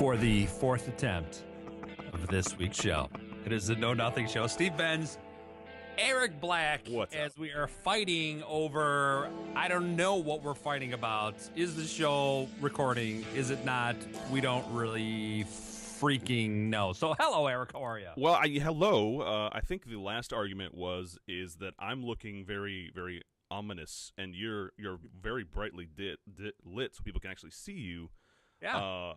for the fourth attempt of this week's show. It is the Know Nothing Show. Steve Benz, Eric Black, What's as up? we are fighting over, I don't know what we're fighting about. Is the show recording? Is it not? We don't really freaking know. So, hello, Eric. How are you? Well, hello. I think the last argument is that I'm looking very, very ominous, and you're very brightly lit, so people can actually see you. Yeah.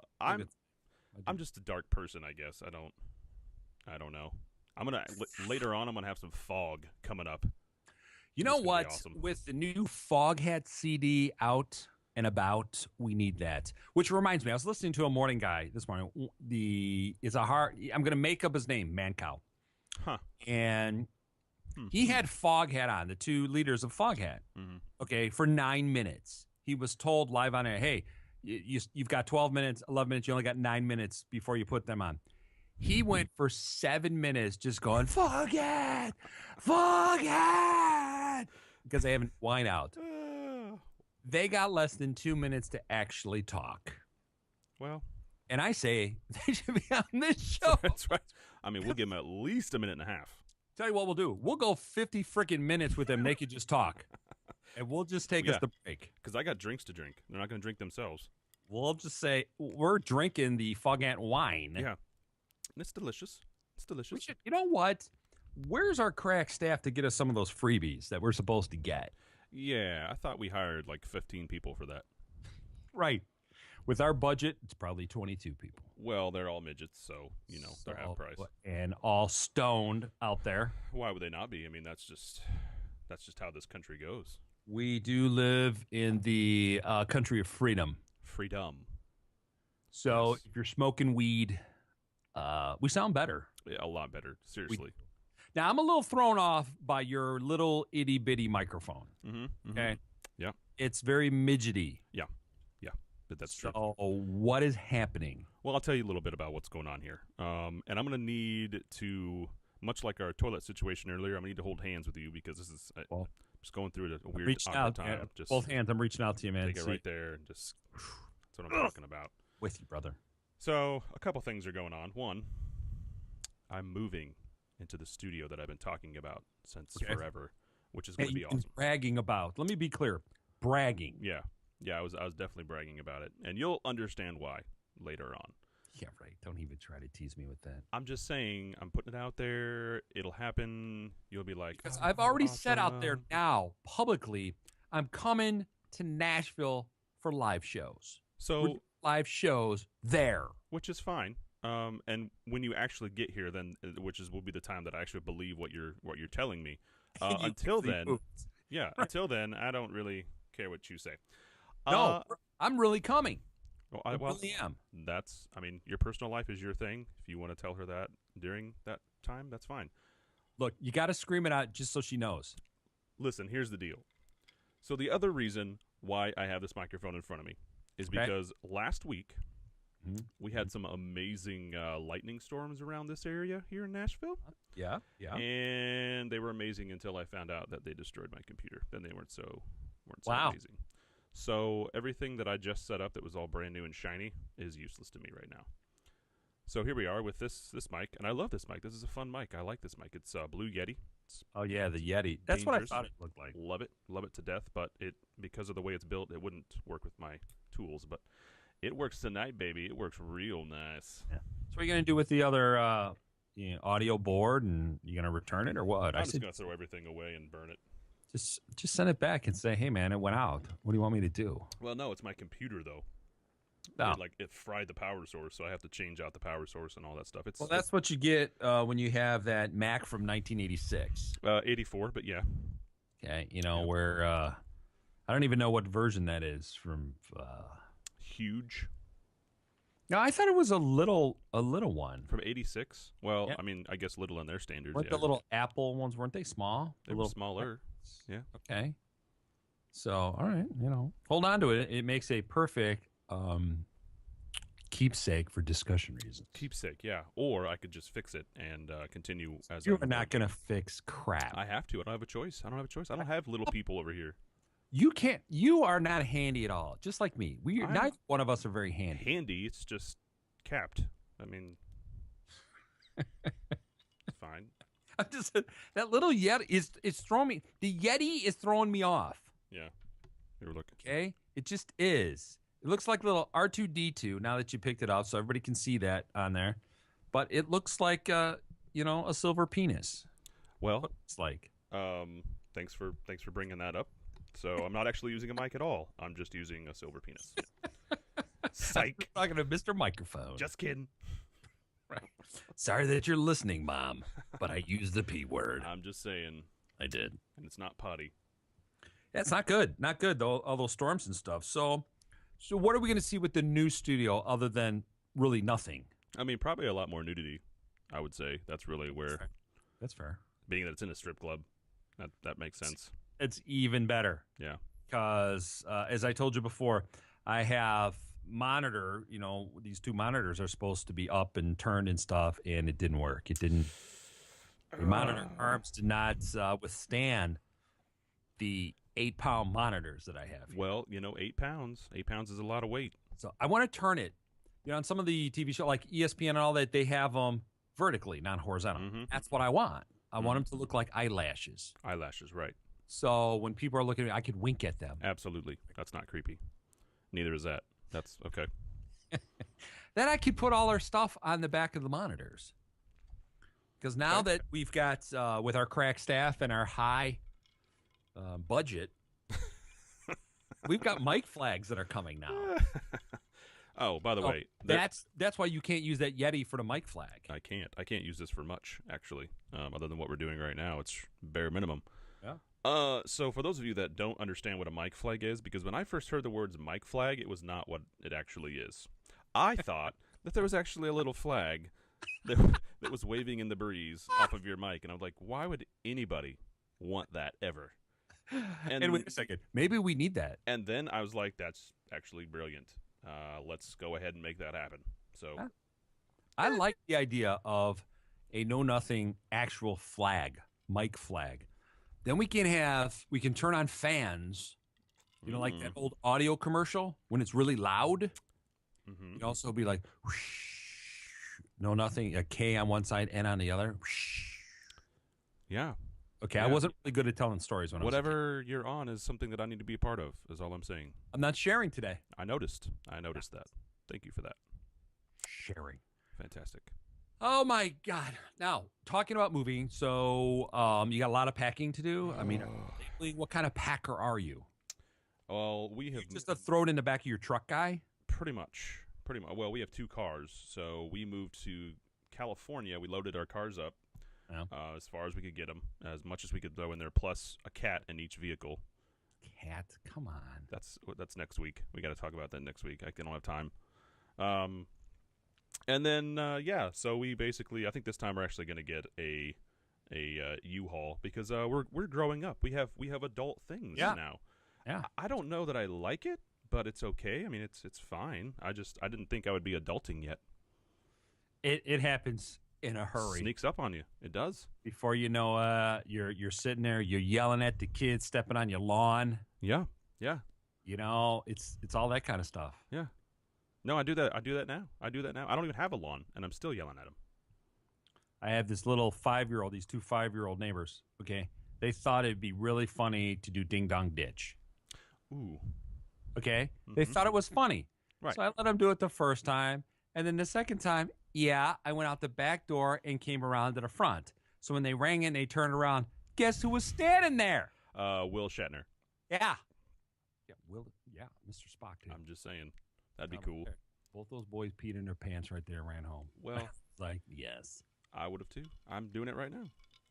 I'm just a dark person, I guess. I don't know. Later on, I'm gonna have some fog coming up. You know what? Awesome. With the new Foghat CD out and about, we need that. Which reminds me, I was listening to a morning guy this morning. I'm going to make up his name, Mancow. Huh. And he had Foghat on, the two leaders of Foghat. Mm-hmm. Okay, for 9 minutes. He was told live on air, hey, you've got 12 minutes, 11 minutes, you only got 9 minutes before you put them on. He went for 7 minutes just going, Foghat! Foghat! Because they haven't wine out. They got less than 2 minutes to actually talk. Well, and I say they should be on this show. That's right. I mean, we'll give them at least a minute and a half. Tell you what we'll do. We'll go 50 freaking minutes with them. They could just talk. And we'll just take us the break. Because I got drinks to drink. They're not going to drink themselves. We'll just say, we're drinking the Foghat wine. Yeah. And it's delicious. It's delicious. You know what? Where's our crack staff to get us some of those freebies that we're supposed to get? Yeah, I thought we hired like 15 people for that. Right. With our budget, it's probably 22 people. Well, they're all midgets, so, they're half price. And all stoned out there. Why would they not be? I mean, that's just how this country goes. We do live in the country of freedom. Freedom. So Yes. if you're smoking weed, we sound better. Yeah, a lot better. Seriously. Now, I'm a little thrown off by your little itty-bitty microphone. Mm-hmm. Okay? Yeah. It's very midgety. Yeah. But that's true. So what is happening? Well, I'll tell you a little bit about what's going on here. And I'm going to need to, much like our toilet situation earlier, I'm going to need to hold hands with you because this is I'm just going through a weird awkward time. Yeah, just both hands. I'm reaching out to you, man. take it right there and just that's what I'm talking about. With you, brother. So a couple things are going on. One, I'm moving into the studio that I've been talking about since forever, which is going to be awesome. Bragging about. Let me be clear. Bragging. Yeah, I was definitely bragging about it, and you'll understand why later on. Yeah, right. Don't even try to tease me with that. I'm just saying, I'm putting it out there. It'll happen. You'll be like, because I've already said out there now publicly, I'm coming to Nashville for live shows. So live shows there, which is fine. And when you actually get here, then will be the time that I actually believe what you're telling me. Until then, until then, I don't really care what you say. No, I'm really coming. I really am. Your personal life is your thing. If you want to tell her that during that time, that's fine. Look, you got to scream it out just so she knows. Listen, here's the deal. So the other reason why I have this microphone in front of me is because last week we had some amazing lightning storms around this area here in Nashville. Yeah. And they were amazing until I found out that they destroyed my computer. Then they weren't so amazing. So everything that I just set up that was all brand new and shiny is useless to me right now. So here we are with this mic, and I love this mic. This is a fun mic. I like this mic. It's Blue Yeti. The Yeti. That's what I thought it looked like. Love it to death. But because of the way it's built, it wouldn't work with my tools. But it works tonight, baby. It works real nice. Yeah. So what are you gonna do with the other audio board? And you gonna return it or what? I'm just gonna throw everything away and burn it. Just send it back and say, hey, man, it went out. What do you want me to do? Well, no, it's my computer, though. No. It fried the power source, so I have to change out the power source and all that stuff. That's what you get when you have that Mac from 1986. 84, but yeah. Okay, where I don't even know what version that is from. Huge. No, I thought it was a little one. From 86? Well, Yeah. I guess little in their standards. Weren't the little Apple ones, weren't they small? They were smaller. Yeah. Okay. So, all right, hold on to it. It makes a perfect keepsake for discussion reasons. Keepsake, yeah. Or I could just fix it and continue as You're not going to fix crap. I have to. I don't have a choice. I don't have little people over here. You can't. You are not handy at all, just like me. Neither one of us are very handy. Handy, it's just capped. I mean, it's fine. I'm just that little Yeti is throwing me. The Yeti is throwing me off. Yeah, you were looking. Okay, it just is. It looks like little R2D2 now that you picked it up, so everybody can see that on there. But it looks like a silver penis. Well, it's like. Thanks for bringing that up. So I'm not actually using a mic at all. I'm just using a silver penis. Psych. I'm talking to Mr. Microphone. Just kidding. Right. Sorry that you're listening, Mom, but I used the P word. I'm just saying. I did. And it's not potty. Yeah, it's not good. Not good, though, all those storms and stuff. So what are we going to see with the new studio other than really nothing? I mean, probably a lot more nudity, I would say. That's really where. That's fair. Being that it's in a strip club, that makes sense. It's even better. Yeah. Because, as I told you before, I have monitor, these two monitors are supposed to be up and turned and stuff, and it didn't work. It didn't. The monitor arms did not withstand the 8-pound monitors that I have here. Well, 8 pounds. 8 pounds is a lot of weight. So I want to turn it. On some of the TV shows like ESPN and all that, they have them vertically, not horizontal. Mm-hmm. That's what I want. I want them to look like eyelashes. Eyelashes, right. So when people are looking at me, I could wink at them. Absolutely. That's not creepy. Neither is that. That's okay. Then I could put all our stuff on the back of the monitors. Because now that we've got, with our crack staff and our high budget, we've got mic flags that are coming now. Oh, by the way. That's why you can't use that Yeti for the mic flag. I can't use this for much, actually, other than what we're doing right now. It's bare minimum. Yeah. So for those of you that don't understand what a mic flag is, because when I first heard the words mic flag, it was not what it actually is. I thought that there was actually a little flag that was waving in the breeze off of your mic, and I was like, why would anybody want that ever? And wait a second, maybe we need that. And then I was like, that's actually brilliant. Let's go ahead and make that happen. So, I like the idea of a know-nothing actual flag, mic flag. Then we can turn on fans, like that old audio commercial when it's really loud. Mm-hmm. You'd also be like, whoosh, no nothing, a K on one side, N on the other. Whoosh. Yeah. Okay, yeah. I wasn't really good at telling stories when Whatever you're on is something that I need to be a part of, is all I'm saying. I'm not sharing today. I noticed that. Thank you for that. Sharing. Fantastic. Oh, my God. Now, talking about moving, so you got a lot of packing to do. I mean, what kind of packer are you? Well, we have... You're just a throw it in the back of your truck guy? Pretty much. Well, we have 2 cars, so we moved to California. We loaded our cars up. Yeah. As far as we could get them, as much as we could throw in there, plus a cat in each vehicle. Cat? Come on. That's next week. We got to talk about that next week. I don't have time. And then so we basically, I think this time we're actually going to get a U-Haul because we're growing up. We have adult things now. Yeah. I don't know that I like it, but it's okay. I mean, it's fine. I didn't think I would be adulting yet. It happens in a hurry. Sneaks up on you. It does. Before you know, you're sitting there, you're yelling at the kids, stepping on your lawn. Yeah. It's all that kind of stuff. Yeah. No, I do that now. I don't even have a lawn, and I'm still yelling at them. I have this little 5-year-old, these 2 5-year-old neighbors. Okay, they thought it'd be really funny to do ding dong ditch. Ooh. Okay, they thought it was funny. Right. So I let them do it the first time, and then the second time, I went out the back door and came around to the front. So when they rang in, they turned around. Guess who was standing there? Will Shatner. Yeah. Yeah, Mr. Spock, dude. I'm just saying. That'd be cool. Both those boys peed in their pants right there and ran home. Well, like, yes. I would have too. I'm doing it right now.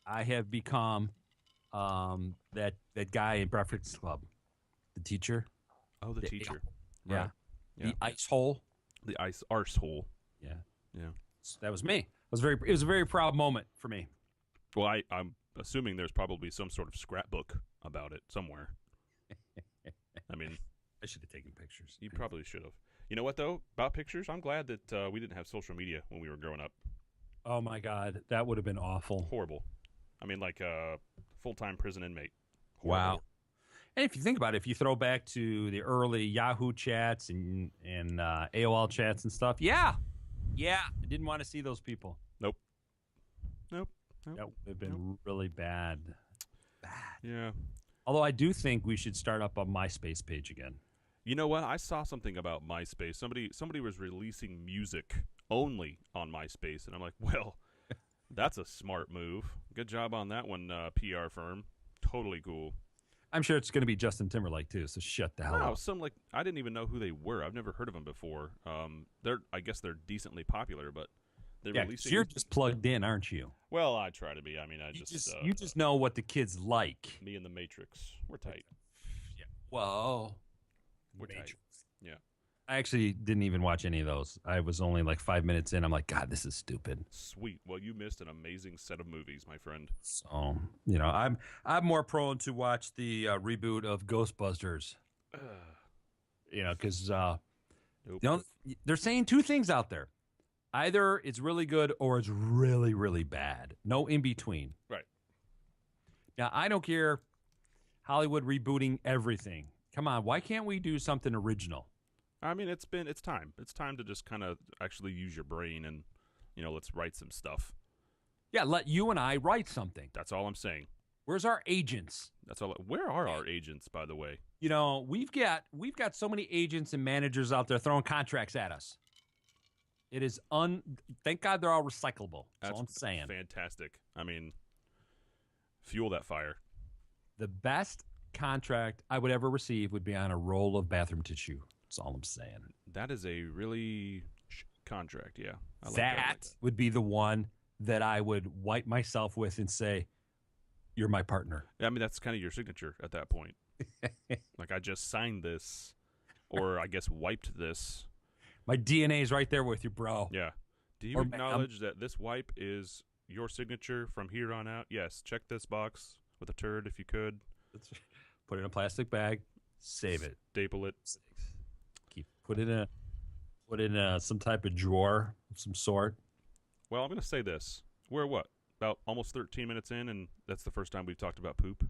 I have become that guy in Breakfast Club, the teacher. Oh, the teacher. Right. Yeah. The ice hole. The arse hole. Yeah. Yeah. So that was me. It was a very proud moment for me. Well, I'm assuming there's probably some sort of scrapbook about it somewhere. I mean, I should have taken pictures. You probably should have. You know what, though? About pictures, I'm glad that we didn't have social media when we were growing up. Oh, my God. That would have been awful. Horrible. I mean, like a full-time prison inmate. Horrible. Wow. And if you think about it, if you throw back to the early Yahoo chats and AOL chats and stuff, Yeah, I didn't want to see those people. Nope. Nope. That would have been really bad. Bad. Yeah. Although I do think we should start up a MySpace page again. You know what? I saw something about MySpace. Somebody was releasing music only on MySpace, and I'm like, well, that's a smart move. Good job on that one, PR firm. Totally cool. I'm sure it's going to be Justin Timberlake too. So shut the hell Wow, up. I didn't even know who they were. I've never heard of them before. I guess they're decently popular, but they're Yeah, releasing. you're just plugged in, aren't you? Well, I try to be. I mean, You just know what the kids like. me and the Matrix. We're tight. Yeah. Whoa. We're tight. Yeah. I actually didn't even watch any of those. I was only like 5 minutes in. I'm like, God, this is stupid. Sweet. Well, you missed an amazing set of movies, my friend. So I'm more prone to watch the reboot of Ghostbusters. Because Nope. they're saying two things out there: either it's really good or it's really, really bad. No in between. Right. Now I don't care. Hollywood rebooting everything. Come on, why can't we do something original? I mean, it's time. It's time to just kind of actually use your brain and, let's write some stuff. Yeah, let you and I write something. That's all I'm saying. Where's our agents? That's all. Where are our agents, by the way? We've got so many agents and managers out there throwing contracts at us. It is thank God they're all recyclable. That's all I'm saying. Fantastic. I mean, fuel that fire. The best contract I would ever receive would be on a roll of bathroom tissue. That's all I'm saying. That is a really contract, yeah. I like That would be the one that I would wipe myself with and say, "You're my partner." I mean, that's kind of your signature at that point. Like, I just signed this, or I guess wiped this. My DNA is right there with you, bro. Yeah. Do you acknowledge that this wipe is your signature from here on out? Yes. Check this box with a turd if you could. Put it in a plastic bag. Save it. Staple it. Put it in some type of drawer of some sort. Well, I'm going to say this. We're what? About almost 13 minutes in, and that's the first time we've talked about poop.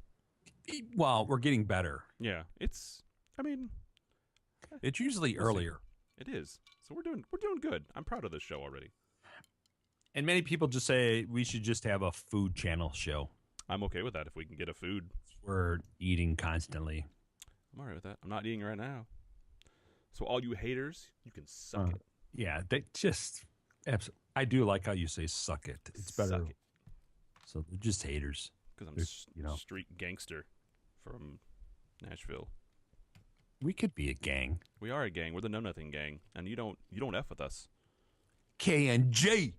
Well, we're getting better. Yeah. It's usually earlier. It is. So we're doing good. I'm proud of this show already. And many people just say we should just have a food channel show. I'm okay with that if we can get a food. We're eating constantly. I'm all right with that. I'm not eating right now. So all you haters, you can suck it. Yeah, they just absolutely. I do like how you say "suck it." It's better. Suck it. So they're just haters. Because I'm street gangster from Nashville. We could be a gang. We are a gang. We're the Know Nothing gang, and you don't F with us. KNJ.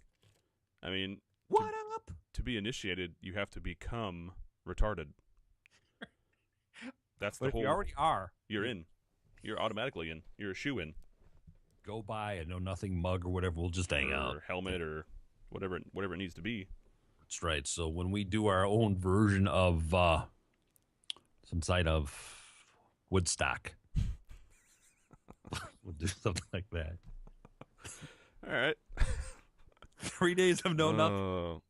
I mean, what up? To be initiated, you have to become retarded. That's the whole. You already are. You're in. You're automatically in. You're a shoe in. Go buy a Know Nothing mug or whatever. We'll just hang out. Or helmet or whatever it needs to be. That's right. So when we do our own version of some side of Woodstock, we'll do something like that. All right. 3 days of Know Nothing.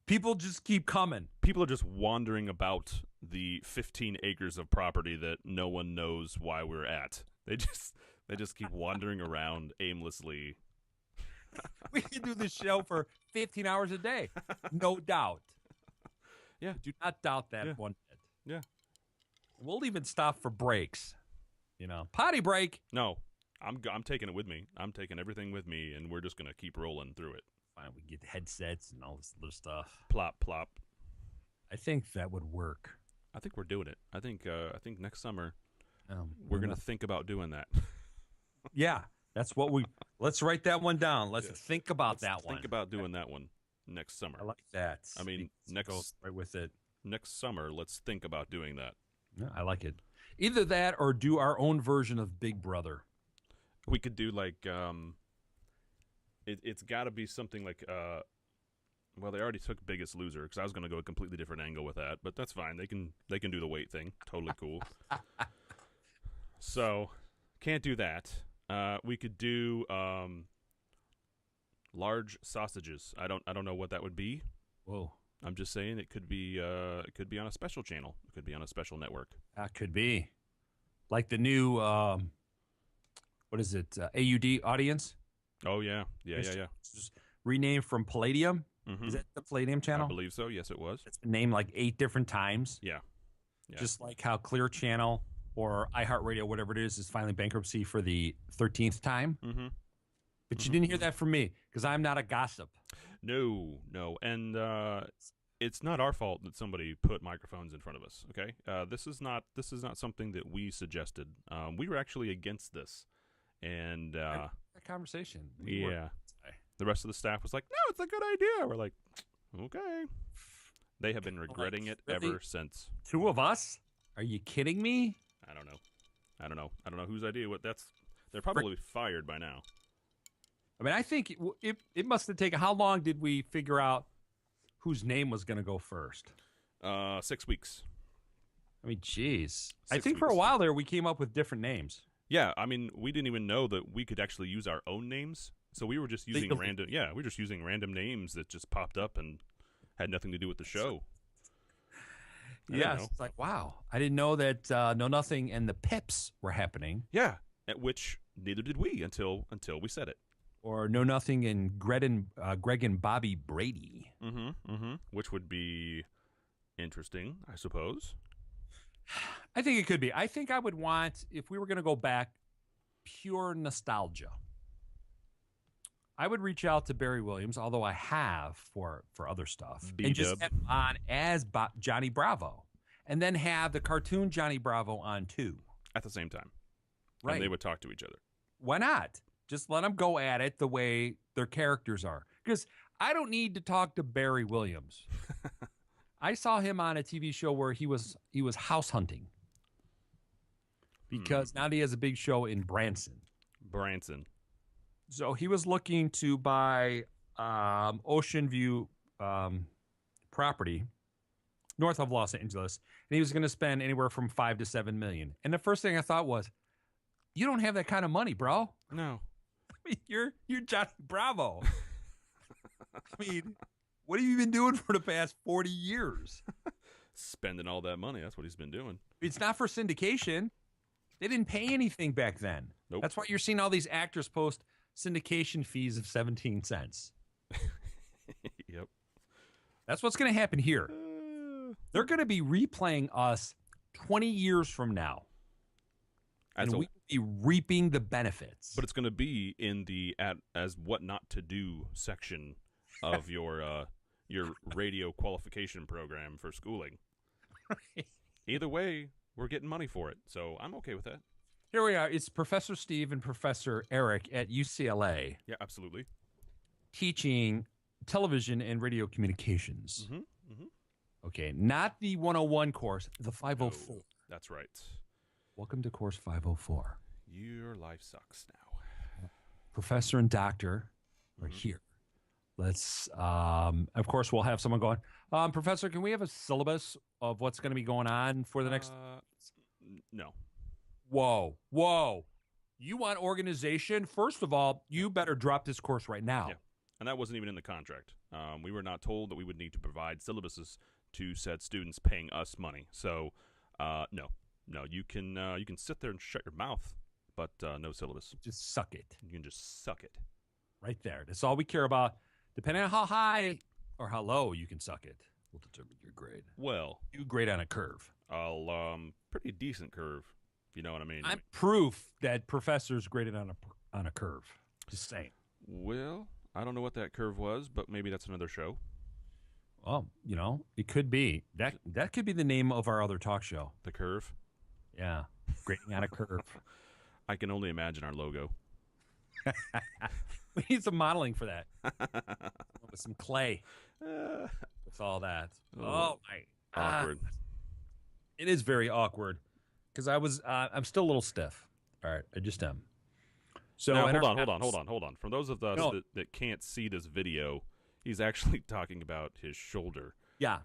People just keep coming. People are just wandering about the 15 acres of property that no one knows why we're at. They just keep wandering around aimlessly. We can do this show for 15 hours a day. No doubt. Yeah. Do not doubt that one bit. Yeah. We'll even stop for breaks. Potty break. No. I'm taking it with me. I'm taking everything with me, and we're just going to keep rolling through it. Fine, we get headsets and all this other stuff. Plop, plop. I think that would work. I think we're doing it. I think next summer we're going to think about doing that. Yeah, that's what let's write that one down. Let's think about that one. Think about doing that one next summer. I like that. I mean, next right with it. Next summer, let's think about doing that. Yeah, I like it. Either that or do our own version of Big Brother. We could do like it's got to be something like well, they already took Biggest Loser because I was going to go a completely different angle with that, but that's fine. They can do the weight thing. Totally cool. So, can't do that. We could do large sausages. I don't know what that would be. Whoa. I'm just saying it could be on a special channel. It could be on a special network. Could be. Like the new what is it? AUD audience? Oh yeah, yeah. It's just renamed from Palladium. Mm-hmm. Is that the Palladium I channel? believe so. Yes, it was. It's been named like 8 different times. Yeah, yeah. Just like how Clear Channel or iHeartRadio, whatever it is filing bankruptcy for the 13th time. Mm-hmm. But you didn't hear that from me because I'm not a gossip. No, and it's not our fault that somebody put microphones in front of us. Okay, this is not something that we suggested. We were actually against this, and That conversation. The rest of the staff was like, "No, it's a good idea." We're like, "Okay." They have been regretting it really? ever since. 2 of us? Are you kidding me? I don't know whose idea. They're probably fired by now. I mean, I think it must have taken. How long did we figure out whose name was going to go first? 6 weeks. I mean, geez. I 6 think for a weeks. while there we came up with different names. Yeah, I mean, we didn't even know that we could actually use our own names. So we were just using Legally. random. Yeah, we were just using random names that just popped up and had nothing to do with the show. Yes, it's like wow. I didn't know that Know Nothing and the Pips were happening, Yeah, at which neither did we until we said it. or Know Nothing and Greg and Bobby Brady. Which would be interesting, I suppose. I think it could be. I think I would want, if we were going to go back, pure nostalgia. I would reach out to Barry Williams, although I have for other stuff, and just B-dub. have him on as Johnny Bravo, and then have the cartoon Johnny Bravo on too. At the same time, Right? and they would talk to each other. Why not? Just let them go at it the way their characters are. Because I don't need to talk to Barry Williams. I saw him on a TV show where he was house hunting. Because now he has a big show in Branson. So he was looking to buy Ocean View property north of Los Angeles, and he was going to spend anywhere from $5 to $7 million. And the first thing I thought was, you don't have that kind of money, bro. No. I mean, you're Johnny Bravo. I mean, what have you been doing for the past 40 years? Spending all that money. That's what he's been doing. It's not for syndication. They didn't pay anything back then. Nope. That's why you're seeing all these actors post syndication fees of 17 cents. Yep. That's what's going to happen here. They're going to be replaying us 20 years from now. And we will be reaping the benefits. But it's going to be in the as what not to do section of your radio qualification program for schooling. Right. Either way, we're getting money for it, so I'm okay with that. Here we are. It's Professor Steve and Professor Eric at UCLA Yeah, absolutely. teaching television and radio communications. Okay, not the 101 course, the 504. No, that's right. Welcome to course 504. Your life sucks now. Professor and doctor are here. Let's, of course, we'll have someone going, Professor, can we have a syllabus of what's going to be going on for the next? No. Whoa. You want organization? First of all, you better drop this course right now. Yeah. And that wasn't even in the contract. We were not told that we would need to provide syllabuses to said students paying us money. So, no, you can sit there and shut your mouth, but no syllabus. Just suck it. You can just suck it. Right there. That's all we care about. Depending on how high or how low you can suck it, will determine your grade. Well, You grade on a curve. pretty decent curve, if you know what I mean. I'm proof that professors graded on a curve. Just saying. Well, I don't know what that curve was, but maybe that's another show. Well, it could be. That could be the name of our other talk show. The curve. Yeah. Grading on a curve. I can only imagine our logo. We need some modeling for that. With some clay. With all that. Oh my. Awkward. It is very awkward because I'm still a little stiff. All right, I just am. So now, hold on. For those of us that can't see this video, he's actually talking about his shoulder. Yeah.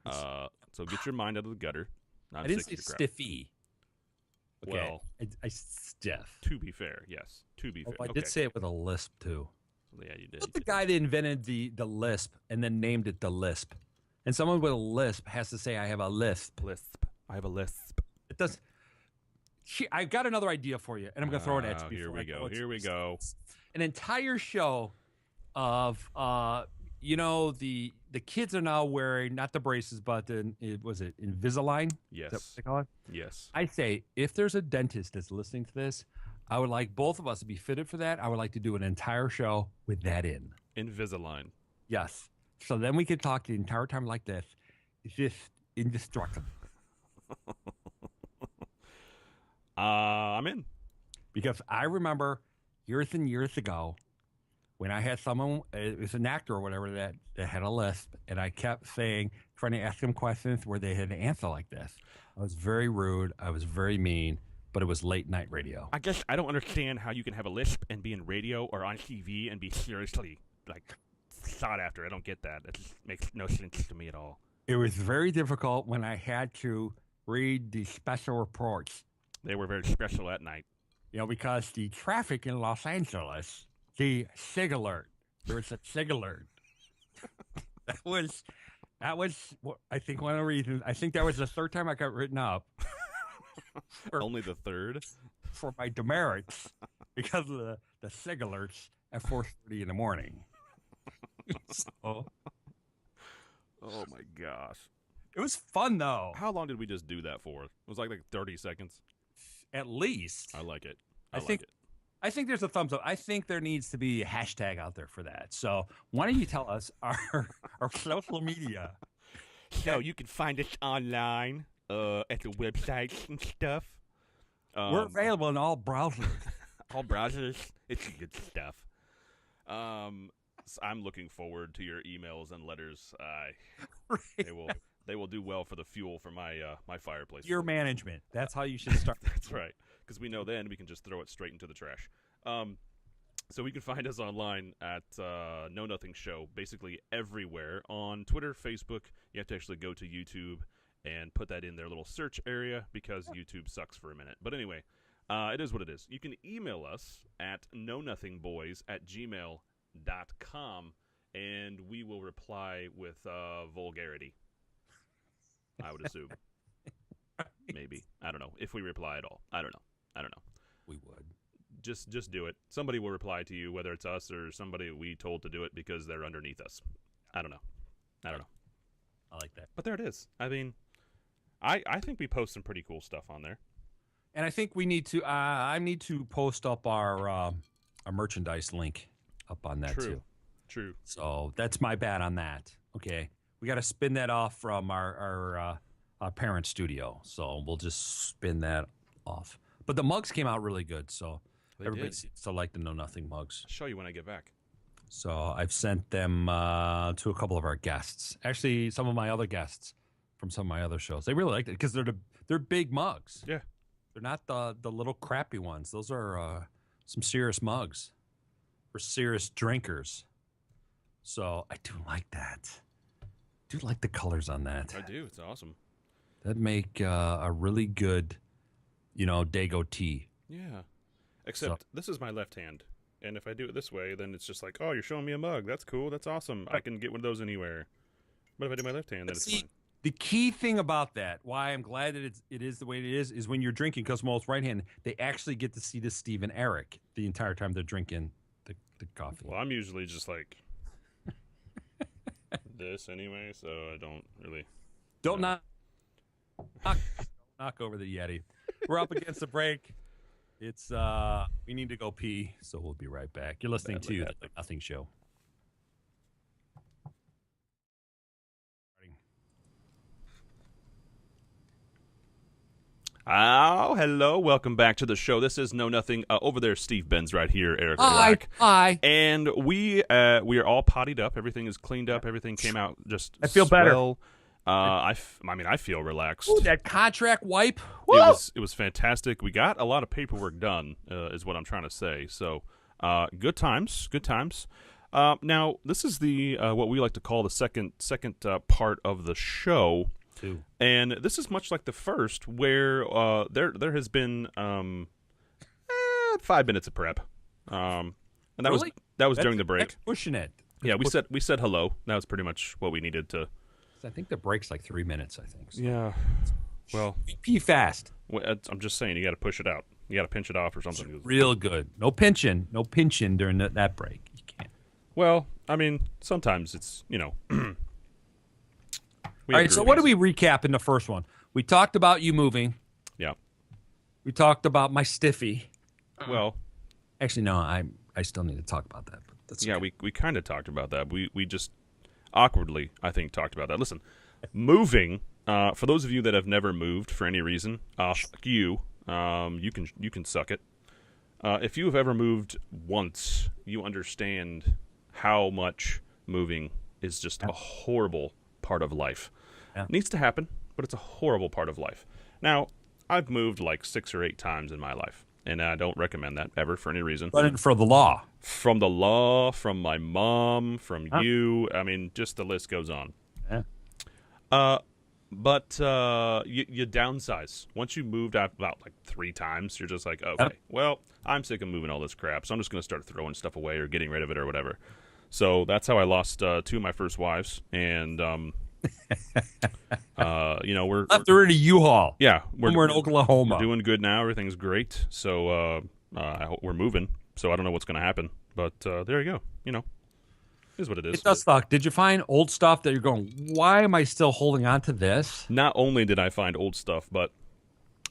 So get your mind out of the gutter. I didn't say stiffy. Okay. Well, I stiff. to be fair, yes. To be fair. I did say it with a lisp too. Yeah, you did. What's the guy that invented the lisp and then named it the lisp? And someone with a lisp has to say, "I have a lisp." Lisp. I have a lisp. It does. I've got another idea for you, and I'm going to throw it at you. Here we go. Here we go. An entire show of, the kids are now wearing, not the braces, but was it Invisalign? Yes. Is that what they call it? Yes. I say, if there's a dentist that's listening to this, I would like both of us to be fitted for that. I would like to do an entire show with that in. Invisalign. Yes. So then we could talk the entire time like this. It's just indestructible. I'm in. Because I remember years and years ago when I had someone, it was an actor or whatever that had a lisp, and I kept trying to ask them questions where they had an answer like this. I was very rude. I was very mean, but it was late night radio. I guess I don't understand how you can have a lisp and be in radio or on TV and be seriously, sought after. I don't get that. It just makes no sense to me at all. It was very difficult when I had to read the special reports. They were very special at night. Because the traffic in Los Angeles, the SIG alert, there was a SIG alert. That was, I think, one of the reasons. I think that was the third time I got written up. Only the third? For my demerits, because of the SIG alerts at 4:30 in the morning. So, oh, my gosh. It was fun, though. How long did we just do that for? It was like 30 seconds. At least. I like it. I think there's a thumbs up. I think there needs to be a hashtag out there for that. So why don't you tell us our social media? So you can find us online at the websites and stuff. We're available in all browsers. All browsers. It's good stuff. So I'm looking forward to your emails and letters. They will do well for the fuel for my my fireplace. Your management. That's how you should start. That's right. Because we know then we can just throw it straight into the trash. So we can find us online at Know Nothing Show, basically everywhere. On Twitter, Facebook, you have to actually go to YouTube and put that in their little search area because YouTube sucks for a minute. But anyway, it is what it is. You can email us at knownothingboys@gmail.com, and we will reply with vulgarity. I would assume. Maybe. I don't know. If we reply at all. I don't know. We would. Just do it. Somebody will reply to you, whether it's us or somebody we told to do it because they're underneath us. I don't know. I like that. But there it is. I mean, I think we post some pretty cool stuff on there. And I think we need to I need to post up our merchandise link up on that too. True. So that's my bad on that. Okay. We got to spin that off from our parent studio. So we'll just spin that off. But the mugs came out really good. So everybody seems to like the Know Nothing mugs. I'll show you when I get back. So I've sent them to a couple of our guests. Actually, some of my other guests from some of my other shows. They really liked it because they're big mugs. Yeah. They're not the little crappy ones. Those are some serious mugs for serious drinkers. So I do like that. I do like the colors on that. I do. It's awesome. That'd make a really good, Dago tea. Yeah. Except this is my left hand. And if I do it this way, then it's just like, oh, you're showing me a mug. That's cool. That's awesome. I can get one of those anywhere. But if I do my left hand, then it's fine. The key thing about that, why I'm glad that it is the way it is when you're drinking, because most right-handed, they actually get to see the Steve and Eric the entire time they're drinking the coffee. Well, I'm usually just like this anyway, so I don't really. Don't knock over the Yeti. We're up against the break. It's we need to go pee, so we'll be right back. You're listening to the Nothing Show. Oh, hello. Welcome back to the show. This is Know Nothing. Over there, Steve Benz right here, Eric Black. Hi. And we are all pottied up. Everything is cleaned up. Everything came out just I feel better. I feel relaxed. Ooh, that contract wipe. It was fantastic. We got a lot of paperwork done, is what I'm trying to say. So, good times. Now, this is the what we like to call the second part of the show. And this is much like the first, where there has been 5 minutes of prep, and that was during the break. Pushing it. Yeah, we said hello. That was pretty much what we needed to. I think the break's like 3 minutes. I think. So. Yeah, Well, pee fast. I'm just saying, you got to push it out. You got to pinch it off or something. Real good. No pinching during that break. You can't. Well, I mean, sometimes it's All right. So what do we recap in the first one? We talked about you moving. Yeah. We talked about my stiffy. Well, actually, no. I still need to talk about that. But that's yeah. okay. We kind of talked about that. We just awkwardly, I think, talked about that. Listen, moving. For those of you that have never moved for any reason, fuck you. You can suck it. If you have ever moved once, you understand how much moving is just a horrible part of life. Yeah. It needs to happen, but it's a horrible part of life. Now, I've moved like 6 or 8 times in my life, and I don't recommend that ever for any reason. Running for the law. From the law, from my mom, from you. I mean, just the list goes on. Yeah. But you downsize. Once you moved out about like 3 times, you're just like, okay, well, I'm sick of moving all this crap, so I'm just going to start throwing stuff away or getting rid of it or whatever. So that's how I lost 2 of my first wives, and we're left her in a U-Haul. Yeah, we're in Oklahoma. We're doing good now. Everything's great. So I hope we're moving. So I don't know what's going to happen, but there you go. Is what it is. It does suck. Did you find old stuff that you're going, why am I still holding on to this? Not only did I find old stuff, but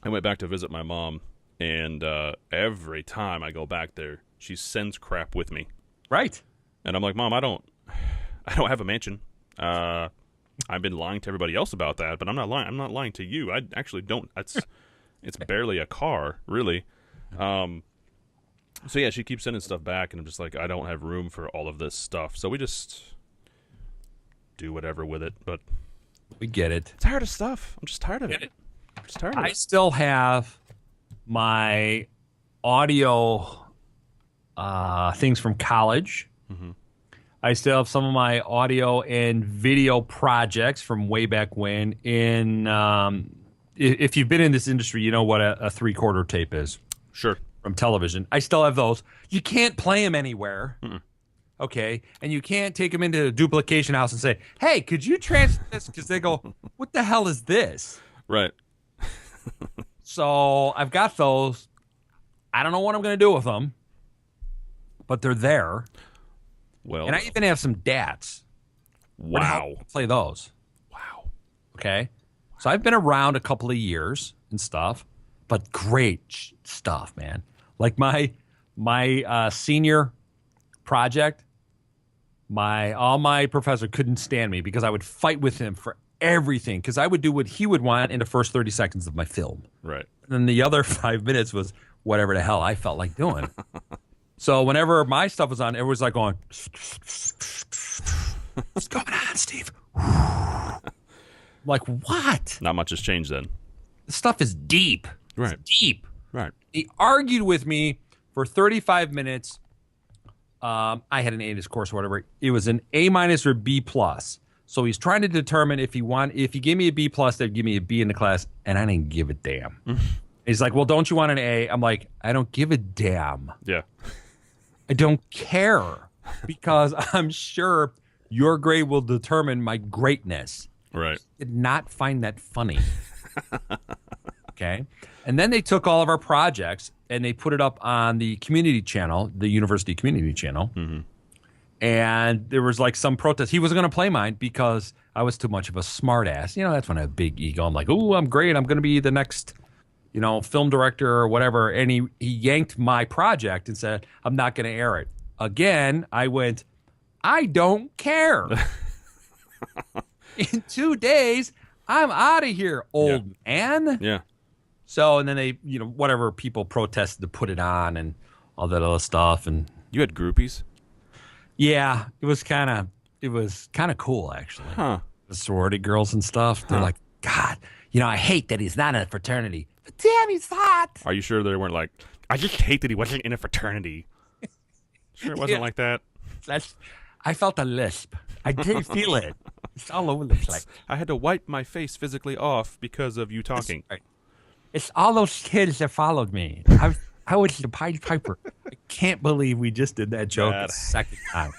I went back to visit my mom, and every time I go back there, she sends crap with me. Right. And I'm like, Mom, I don't have a mansion. I've been lying to everybody else about that, but I'm not lying. I'm not lying to you. I actually don't. It's barely a car, really. So yeah, she keeps sending stuff back, and I'm just like, I don't have room for all of this stuff. So we just do whatever with it. But we get it. Tired of stuff. I'm just tired of it. I'm just tired of it. I still have my audio things from college. Mm-hmm. I still have some of my audio and video projects from way back when. If you've been in this industry, you know what a 3/4 tape is. Sure. From television. I still have those. You can't play them anywhere. Mm-mm. Okay. And you can't take them into a duplication house and say, hey, could you transfer this? Because they go, what the hell is this? Right. So I've got those. I don't know what I'm going to do with them, but they're there. Well, and I even have some DATs. Wow. Play those. Wow. Okay. So I've been around a couple of years and stuff, but great stuff, man. Like my senior project, all my professor couldn't stand me because I would fight with him for everything because I would do what he would want in the first 30 seconds of my film. Right. And then the other 5 minutes was whatever the hell I felt like doing. So whenever my stuff was on, it was like going, what's going on, Steve? I'm like, what? Not much has changed then. The stuff is deep. Right. It's deep. Right. He argued with me for 35 minutes. I had an A in his course or whatever. It was an A- or B+. So he's trying to determine if he gave me a B+, they'd give me a B in the class, and I didn't give a damn. He's like, well, don't you want an A? I'm like, I don't give a damn. Yeah. I don't care because I'm sure your grade will determine my greatness. Right. I did not find that funny. Okay. And then they took all of our projects and they put it up on the community channel, the university community channel. Mm-hmm. And there was like some protest. He wasn't going to play mine because I was too much of a smart ass. That's when I have a big ego. I'm like, oh, I'm great. I'm going to be the next, film director or whatever. And he yanked my project and said, I'm not going to air it. Again, I went, I don't care. In 2 days, I'm out of here, old man. Yeah. So, and then they, whatever people protested to put it on and all that other stuff. And you had groupies? Yeah, it was kind of cool, actually. Huh. The sorority girls and stuff. They're like, God, I hate that he's not in a fraternity. But damn, he's hot. Are you sure they weren't like, I just hate that he wasn't in a fraternity? Sure it wasn't like that? I felt a lisp. I did feel it. It's all over the place. I had to wipe my face physically off because of you talking. Right. It's all those kids that followed me. I was the Pied Piper. I can't believe we just did that joke a second time.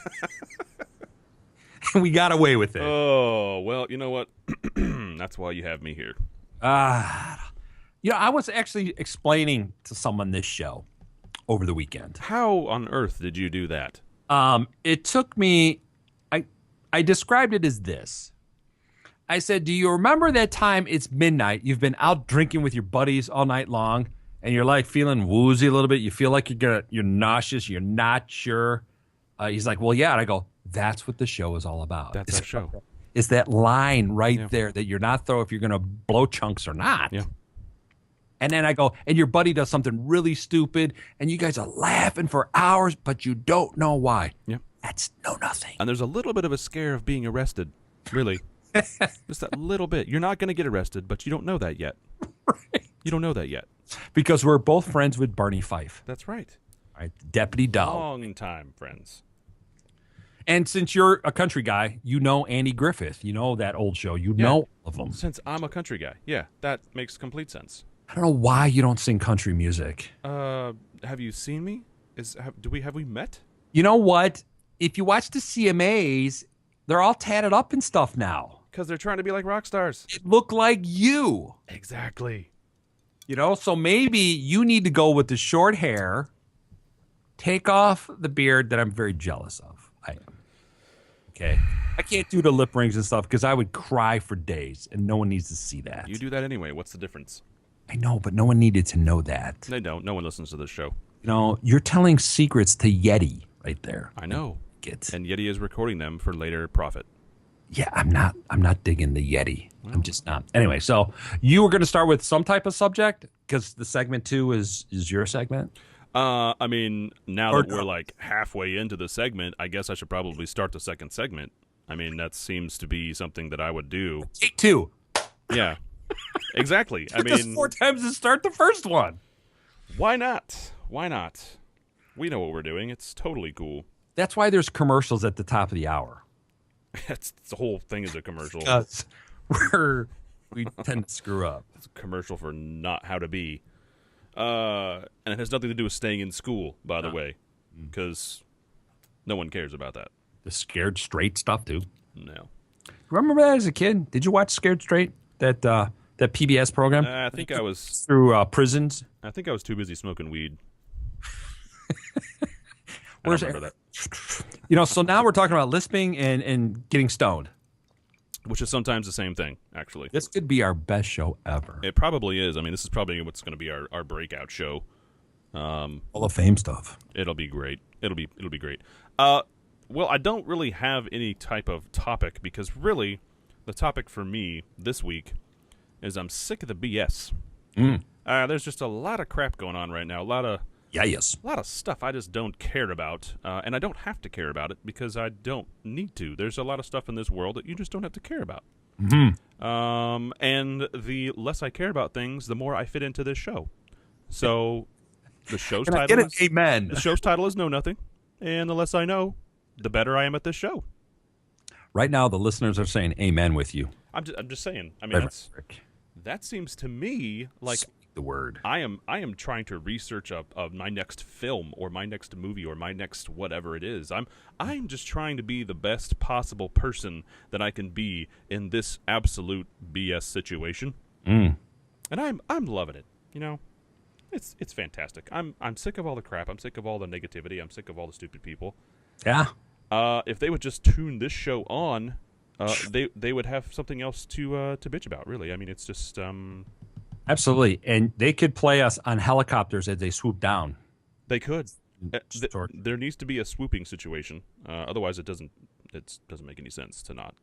We got away with it. Oh, well, you know what? That's why you have me here. I was actually explaining to someone this show over the weekend. How on earth did you do that? It took me. I described it as this. I said, "Do you remember that time? It's midnight. You've been out drinking with your buddies all night long, and you're like feeling woozy a little bit. You feel like you're nauseous. You're not sure." He's like, "Well, yeah." And I go, "That's what the show is all about. That's our show. It's that line right there that you're not sure if you're going to blow chunks or not." Yeah. And then I go, and your buddy does something really stupid, and you guys are laughing for hours, but you don't know why. Yeah. That's Know Nothing. And there's a little bit of a scare of being arrested, really. Just that little bit. You're not going to get arrested, but you don't know that yet. Right. You don't know that yet. Because we're both friends with Barney Fife. That's right. All right, Deputy Dog. Long time friends. And since you're a country guy, you know Andy Griffith. You know that old show. You know all of them. Since I'm a country guy. Yeah, that makes complete sense. I don't know why you don't sing country music. Have you seen me? Have we met? You know what? If you watch the CMAs, they're all tatted up and stuff now. Because they're trying to be like rock stars. It look like you. Exactly. So maybe you need to go with the short hair, take off the beard that I'm very jealous of. I am. Okay. I can't do the lip rings and stuff because I would cry for days, and no one needs to see that. You do that anyway. What's the difference? I know, but no one needed to know that. They don't. No one listens to this show. You're telling secrets to Yeti right there. I know. And Yeti is recording them for later profit. Yeah, I'm not digging the Yeti. I'm just not. Anyway, so you were going to start with some type of subject because the segment 2 is your segment. Now that we're like halfway into the segment, I guess I should probably start the second segment. That seems to be something that I would do. Take 2. Yeah, exactly. Just 4 times to start the first one. Why not? Why not? We know what we're doing. It's totally cool. That's why there's commercials at the top of the hour. That's the whole thing is a commercial. Because we tend to screw up. It's a commercial for not how to be. And it has nothing to do with staying in school, by the way, because no one cares about that. The Scared Straight stuff, too. No. Remember that as a kid? Did you watch Scared Straight? That PBS program? I think I was through prisons. I think I was too busy smoking weed. I don't remember that. So now we're talking about lisping and getting stoned. Which is sometimes the same thing, actually. This could be our best show ever. It probably is. This is probably what's going to be our breakout show. Hall of Fame stuff. It'll be great. It'll be great. Well, I don't really have any type of topic because really, the topic for me this week is I'm sick of the BS. There's just a lot of crap going on right now. A lot of stuff I just don't care about, and I don't have to care about it because I don't need to. There's a lot of stuff in this world that you just don't have to care about. And the less I care about things, the more I fit into this show. So the show's title is Amen. The show's title is Know Nothing, and the less I know, the better I am at this show. Right now, the listeners are saying amen with you. I'm just saying. That seems to me like the word. I am trying to research of my next film or my next movie or my next whatever it is. I'm just trying to be the best possible person that I can be in this absolute BS situation. And I'm loving it. It's fantastic. I'm sick of all the crap. I'm sick of all the negativity. I'm sick of all the stupid people. Yeah. If they would just tune this show on, they would have something else to bitch about. Really, it's just Absolutely, and they could play us on helicopters as they swoop down. They could. There needs to be a swooping situation. Otherwise, it doesn't make any sense to not.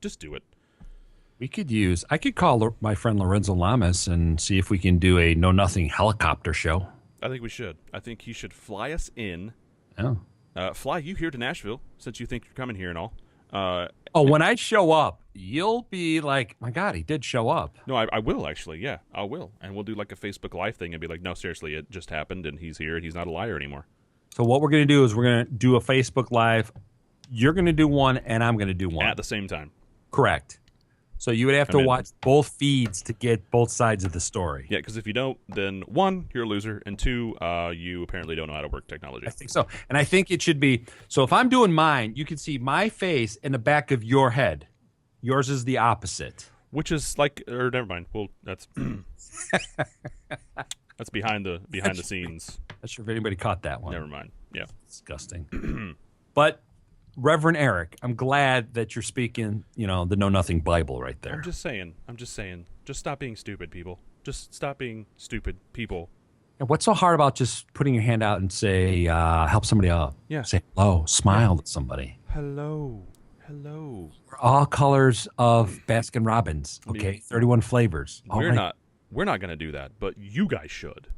Just do it. I could call my friend Lorenzo Lamas and see if we can do a Know Nothing helicopter show. I think we should. I think he should fly us in. Oh. Fly you here to Nashville since you think you're coming here and all. When I show up, you'll be like, my God, he did show up. No, I will actually. Yeah, I will. And we'll do like a Facebook Live thing and be like, no, seriously, it just happened and he's here and he's not a liar anymore. So what we're going to do is we're going to do a Facebook Live. You're going to do one and I'm going to do one. At the same time. Correct. So you would have to watch both feeds to get both sides of the story. Yeah, because if you don't, then 1, you're a loser, and 2, you apparently don't know how to work technology. I think so. And I think it should be, so if I'm doing mine, you can see my face in the back of your head. Yours is the opposite. which is like, or never mind. Well, that's that's behind the scenes. Not sure if anybody caught that one. Never mind. Yeah, Disgusting. But Reverend Eric, I'm glad that you're speaking, the Know Nothing Bible right there. I'm just saying. Just stop being stupid, people. Just stop being stupid, people. And what's so hard about just putting your hand out and say, help somebody out? Yeah. Say hello, smile at somebody. Hello. We're all colors of Baskin Robbins. Okay, 31 flavors. We're not going to do that, but you guys should.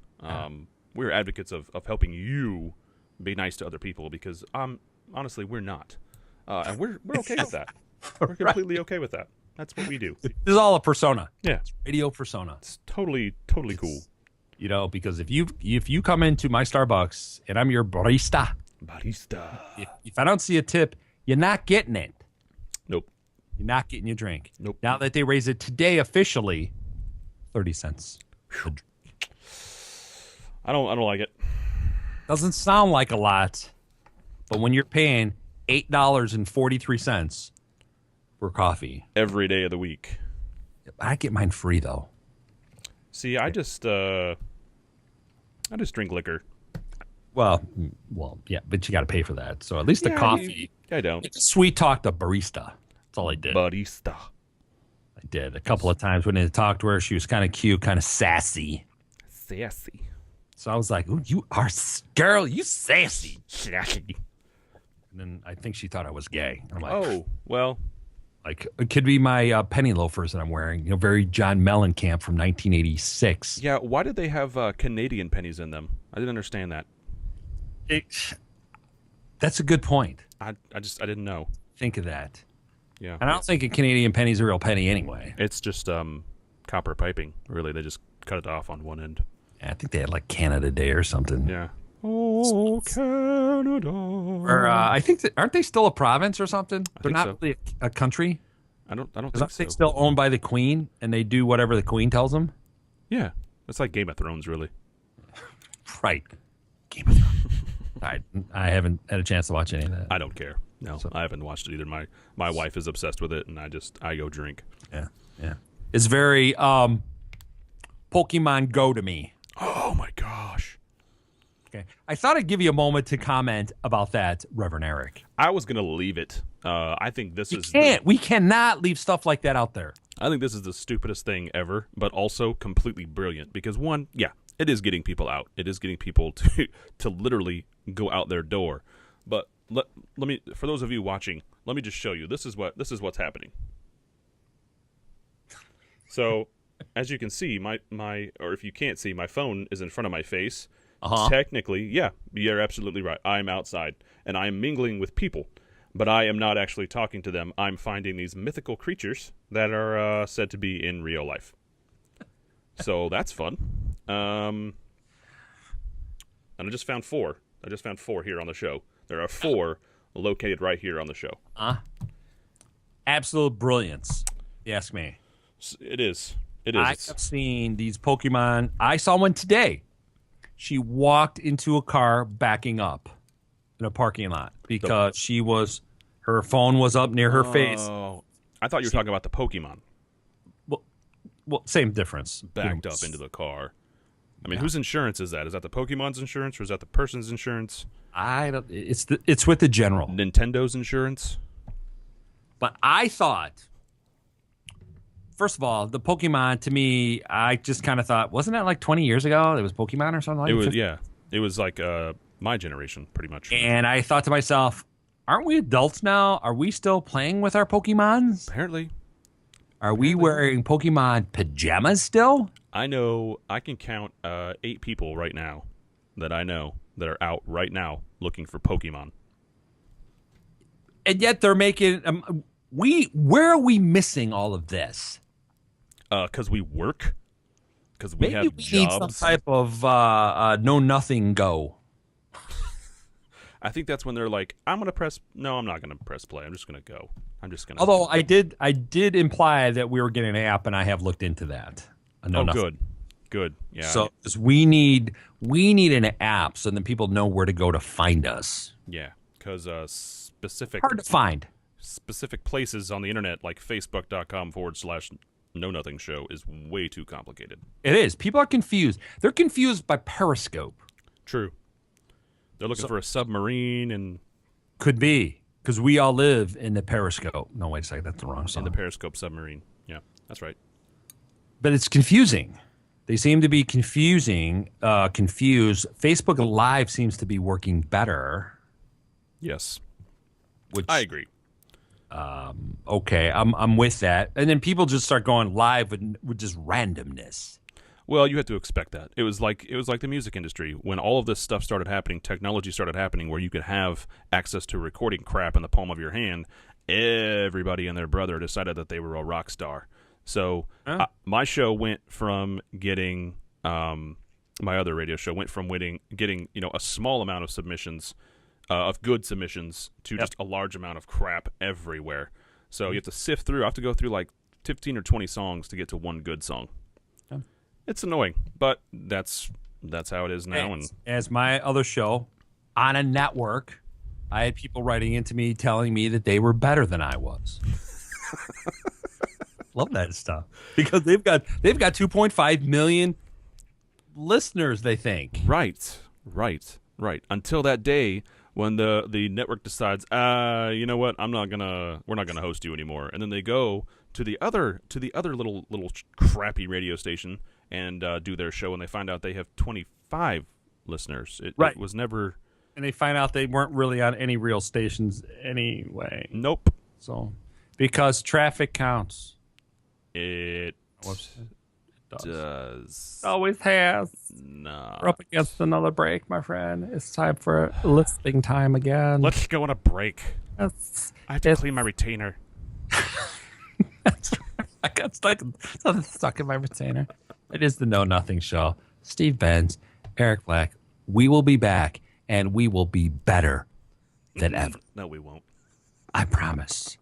We're advocates of helping you be nice to other people because honestly, we're not. And we're okay with that. We're completely okay with that. That's what we do. This is all a persona. Yeah. It's radio persona. It's totally cool. Because if you come into my Starbucks and I'm your barista, if I don't see a tip, you're not getting it. Nope. You're not getting your drink. Nope. Now that they raise it today officially, 30 cents. I don't like it. Doesn't sound like a lot, but when you're paying $8.43 for coffee every day of the week, I get mine free though. See, I just drink liquor. Well, yeah, but you got to pay for that. So at least the coffee. I don't. Sweet talk the barista. That's all I did. Barista. I did a couple of times when I talked to her. She was kind of cute, kind of sassy. Sassy. So I was like, "Ooh, you are girl, you sassy." Sassy. And then I think she thought I was gay. I'm like, oh, well. Like it could be my penny loafers that I'm wearing. Very John Mellencamp from 1986. Yeah, why did they have Canadian pennies in them? I didn't understand that. That's a good point. I didn't know. Think of that. Yeah. And I don't think a Canadian penny is a real penny anyway. It's just copper piping. Really, they just cut it off on one end. Yeah, I think they had like Canada Day or something. Yeah. Oh, Canada. Or I think aren't they still a province or something? They're not really a country. I don't think so. They still owned by the Queen, and they do whatever the Queen tells them. Yeah, it's like Game of Thrones, really. Right. Game of Thrones. I haven't had a chance to watch any of that. I don't care. No, I haven't watched it either. My wife is obsessed with it, and I go drink. Yeah. It's very Pokemon Go to me. Oh my gosh. Okay. I thought I'd give you a moment to comment about that, Reverend Eric. I was gonna leave it. I think we cannot leave stuff like that out there. I think this is the stupidest thing ever, but also completely brilliant because one, yeah, it is getting people out. It is getting people to literally go out their door. But let me, for those of you watching, let me just show you. This is what's happening. So, as you can see, my or if you can't see, my phone is in front of my face. Technically, yeah, you're absolutely right. I'm outside and I'm mingling with people, but I am not actually talking to them. I'm finding these mythical creatures that are said to be in real life. So that's fun. And I just found 4. I just found 4 here on the show. There are 4 located right here on the show. Absolute brilliance, you ask me. It is. I have seen these Pokemon. I saw one today. She walked into a car backing up in a parking lot because her phone was up near her face. I thought you were talking about the Pokemon. Well, same difference. Backed up into the car. I mean, whose insurance is that? Is that the Pokemon's insurance or is that the person's insurance? I don't. It's with the general. Nintendo's insurance. But I thought, first of all, the Pokemon to me, I just kind of thought, wasn't that like 20 years ago? It was Pokemon or something like that. It was, yeah. It was like my generation, pretty much. And I thought to myself, aren't we adults now? Are we still playing with our Pokemons? Apparently. Are we wearing Pokemon pajamas still? I know I can count 8 people right now that I know that are out right now looking for Pokemon. And yet they're making where are we missing all of this? Because we work. Because we have jobs. Need some type of know nothing go. I think that's when they're like, I'm not gonna press play. I'm just gonna go. Although I did imply that we were getting an app, and I have looked into that. Good. Yeah. So we need an app so then people know where to go to find us. Yeah, because hard to find specific places on the internet like Facebook.com/. Know Nothing show is way too complicated. It is. People are confused. They're confused by Periscope. True. They're looking for a submarine and could be because we all live in the Periscope. No, wait a second. That's the wrong song. in the Periscope submarine. Yeah, that's right. But it's confusing. They seem to be confused. Facebook Live seems to be working better. Yes, which I agree. Okay, I'm with that. And then people just start going live with just randomness. Well, you had to expect that. It was like the music industry when all of this stuff started happening. Technology started happening where you could have access to recording crap in the palm of your hand. Everybody and their brother decided that they were a rock star. So my show went from getting my other radio show went from getting a small amount of submissions, of good submissions, to just a large amount of crap everywhere. So you have to sift through. I have to go through like 15 or 20 songs to get to one good song. It's annoying, but that's how it is now. And as my other show on a network, I had people writing into me telling me that they were better than I was. Love that stuff because they've got 2.5 million listeners. They think right. Until that day when the network decides, you know what, we're not gonna host you anymore, and then they go to the other little crappy radio station and do their show, and they find out they have 25 listeners. It was never. And they find out they weren't really on any real stations anyway. Nope. So, because traffic counts. It does. Always has. No. We're up against another break, my friend. It's time for listing time again. Let's go on a break. I have to clean my retainer. That's right. I got stuck in my retainer. It is the Know Nothing Show. Steve Benz, Eric Black. We will be back, and we will be better than ever. No, we won't. I promise.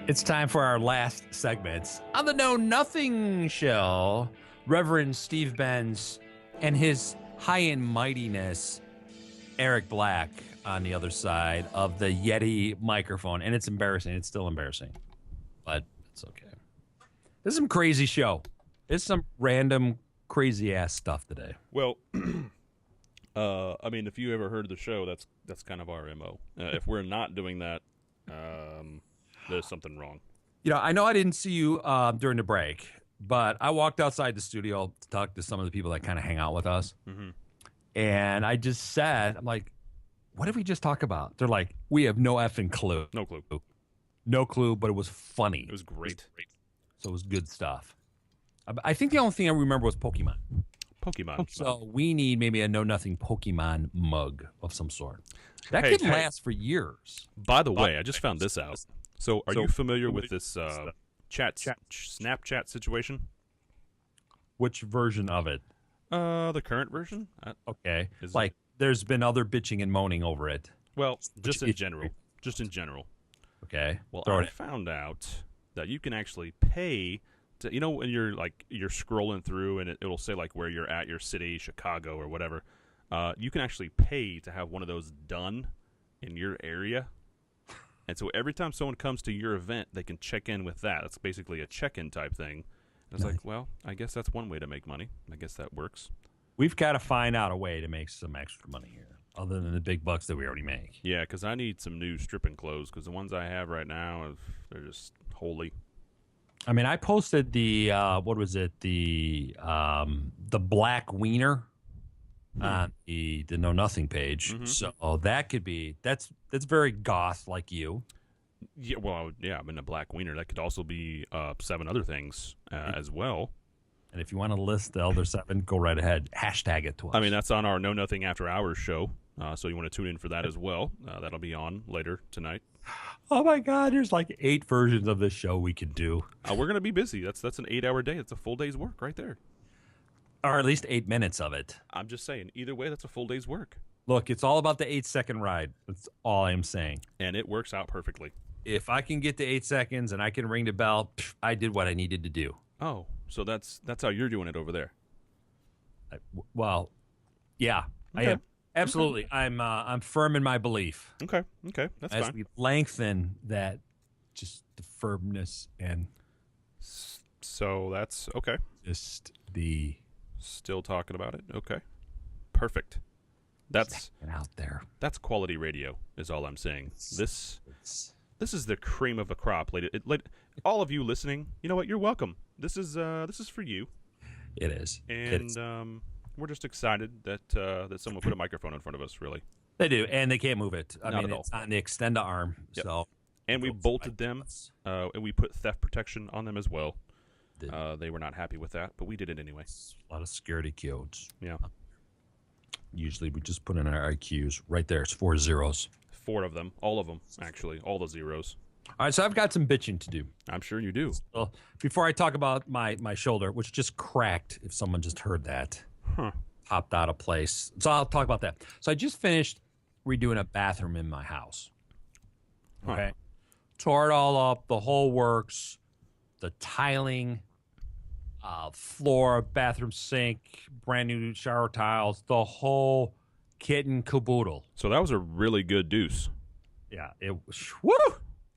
It's time for our last segments on the Know Nothing Show. Reverend Steve Benz and his high and mightiness, Eric Black, on the other side of the Yeti microphone. And it's embarrassing. It's still embarrassing. But it's okay. This is some crazy show. It's some random crazy-ass stuff today. Well, I mean, if you ever heard the show, that's kind of our MO. If we're not doing that, there's something wrong. I know I didn't see you during the break, but I walked outside the studio to talk to some of the people that kind of hang out with us. Mm-hmm. And I just said, I'm like, what did we just talk about? They're like, we have no effing clue. No clue. No clue, but it was funny. It was great. So it was good stuff. I think the only thing I remember was Pokemon. So we need maybe a Know Nothing Pokemon mug of some sort. That could last for years. By the way, I just found this out. So are you familiar with this Snapchat situation? Which version of it? The current version. Okay. There's been other bitching and moaning over it. Well, just in general. Okay. Well, I found out that you can actually pay to, when you're scrolling through and it'll say like where you're at, your city, Chicago or whatever. You can actually pay to have one of those done in your area. And so every time someone comes to your event, they can check in with that. It's basically a check-in type thing. And it's like, well, I guess that's one way to make money. I guess that works. We've got to find out a way to make some extra money here, other than the big bucks that we already make. Yeah, because I need some new stripping clothes, because the ones I have right now, they're just holy. I mean, I posted the black wiener on the Know Nothing page. Mm-hmm. So that could be that's very goth like you. Yeah, well, yeah, I'm in a black wiener. That could also be 7 other things as well. And if you want to list the other 7, go right ahead. Hashtag it to us. I mean, that's on our Know Nothing After Hours show. So you want to tune in for that as well. That'll be on later tonight. Oh my God, there's like 8 versions of this show we could do. We're gonna be busy. That's an 8-hour day. That's a full day's work right there. Or at least 8 minutes of it. I'm just saying, either way, that's a full day's work. Look, it's all about the 8-second ride. That's all I'm saying. And it works out perfectly. If I can get to 8 seconds and I can ring the bell, I did what I needed to do. Oh, so that's how you're doing it over there. Well, yeah, okay. I am. Absolutely. I'm firm in my belief. Okay, that's As fine. we lengthen that, just the firmness and So that's okay. just the Still talking about it. Okay, perfect. That's out there. that's quality radio. Is all I'm saying. This It's, is the cream of the crop, lady. All of you listening, you know what? You're welcome. This is for you, it is. and we're just excited that that someone put a microphone in front of us. Really, They do, and they can't move it. I Not mean, at all. it's on the extenda arm. Yep. So, and we Goes bolted right them, to us. and we put theft protection on them as well. Did. They were not happy with that, but we did it anyway. A lot of security codes. Yeah, Usually, we just put in our IQs right there. It's 4 zeros. 4 of them, all of them, actually, all the zeros. All right, so I've got some bitching to do. I'm sure you do. Well, before I talk about my shoulder, which just cracked, if someone just heard that, Huh. popped out of place. So I'll talk about that. So I just finished redoing a bathroom in my house. Huh. Okay. Tore it all up, the whole works, the tiling, floor, bathroom sink, brand new shower tiles, the whole kit and caboodle. So that was a really good deuce. Yeah, it was, woo!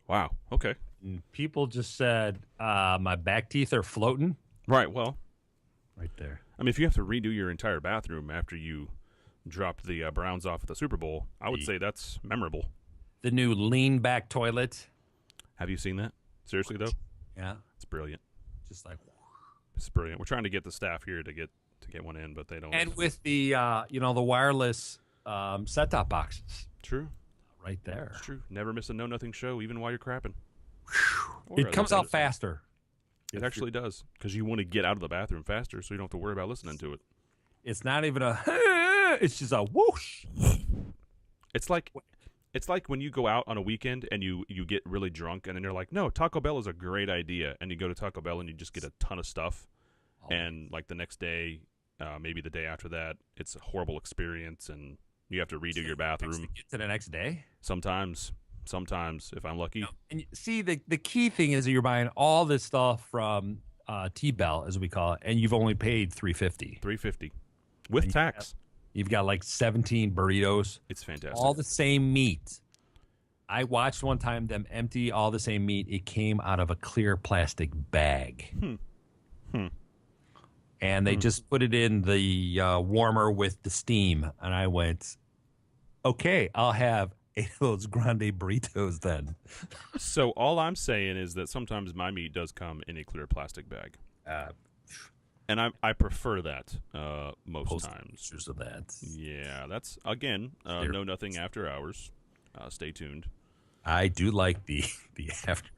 Wow. Okay. And people just said, my back teeth are floating. Right. Well, Right there. I mean, if you have to redo your entire bathroom after you dropped the Browns off at the Super Bowl, I would say that's memorable. The new lean back toilet. Have you seen that? Seriously though, Yeah. it's brilliant. Just like, It's brilliant. We're trying to get the staff here to get one in, but they don't. and with the, the wireless set-top boxes True. right there. It's true. Never miss a Know Nothing show, even while you're crapping. Or It at comes least out faster. It actually does, because you want to get out of the bathroom faster, so you don't have to worry about listening to it. It's not even a, it's just a whoosh. It's like when you go out on a weekend and you get really drunk, and then you're like, no, Taco Bell is a great idea, and you go to Taco Bell and you just get a ton of stuff, and like the next day, maybe the day after that, it's a horrible experience, and you have to redo your bathroom. Get to the next day. Sometimes, if I'm lucky. And see, the key thing is that you're buying all this stuff from T-Bell, as we call it, and you've only paid $3.50. $3.50 with And tax. You've got like 17 burritos, It's fantastic. all the same meat. I watched one time them empty all the same meat. It came out of a clear plastic bag. And they just put it in the warmer with the steam. And I went, okay, I'll have 8 of those grande burritos then. So all I'm saying is that sometimes my meat does come in a clear plastic bag, and I prefer that most times. Pictures of that. Yeah, that's again Know Nothing After Hours. Stay tuned. I do like the after.